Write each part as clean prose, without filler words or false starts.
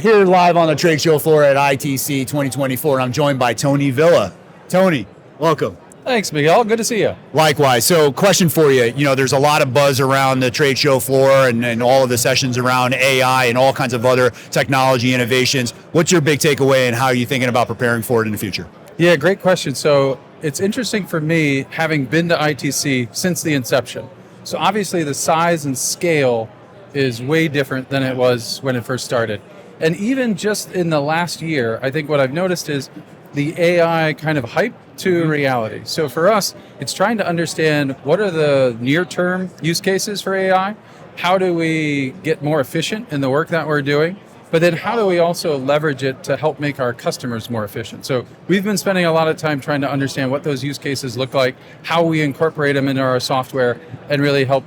here live on the trade show floor at ITC 2024, and I'm joined by Tony Villa. Tony, welcome. Thanks, Miguel. Good to see you. Likewise. So question for you. You know, there's a lot of buzz around the trade show floor and all of the sessions around AI and all kinds of other technology innovations. What's your big takeaway and how are you thinking about preparing for it in the future? Yeah, great question. So it's interesting for me, having been to ITC since the inception. So obviously the size and scale is way different than it was when it first started. And even just in the last year, I think what I've noticed is the AI kind of hype to reality. So for us, it's trying to understand what are the near-term use cases for AI? How do we get more efficient in the work that we're doing? But then how do we also leverage it to help make our customers more efficient? So we've been spending a lot of time trying to understand what those use cases look like, how we incorporate them into our software, and really help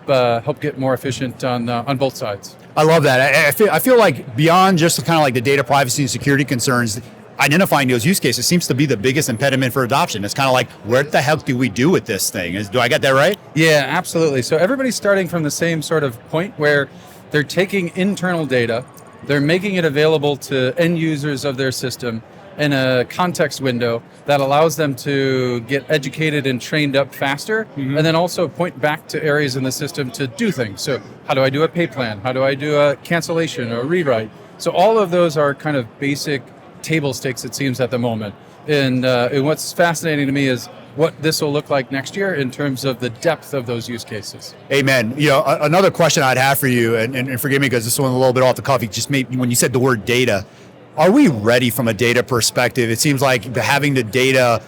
get more efficient on both sides. I love that. I feel like beyond just kind of like the data privacy and security concerns, identifying those use cases seems to be the biggest impediment for adoption. It's kind of like, what the heck do we do with this thing? Do I get that right? Yeah, absolutely. So everybody's starting from the same sort of point where they're taking internal data, they're making it available to end users of their system in a context window that allows them to get educated and trained up faster, and then also point back to areas in the system to do things. So how do I do a pay plan? How do I do a cancellation or a rewrite? So all of those are kind of basic table stakes, it seems, at the moment. And what's fascinating to me is what this will look like next year in terms of the depth of those use cases. Amen. You know, another question I'd have for you, and forgive me because this one a little bit off the cuff, you just made when you said the word data. Are we ready from a data perspective? It seems like having the data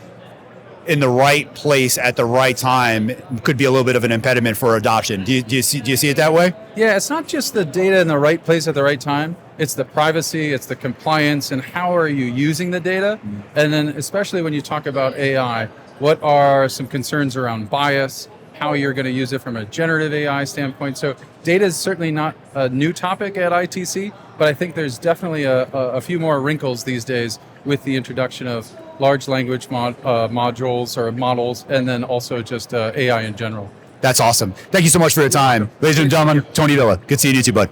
in the right place at the right time could be a little bit of an impediment for adoption. Do you see it that way? Yeah, it's not just the data in the right place at the right time. It's the privacy, it's the compliance, and how are you using the data? And then especially when you talk about AI, what are some concerns around bias, how you're going to use it from a generative AI standpoint. So data is certainly not a new topic at ITC, but I think there's definitely a few more wrinkles these days with the introduction of large language modules or models, and then also just AI in general. That's awesome. Thank you so much for your time. Ladies and gentlemen, Tony Villa. Good seeing you too, bud.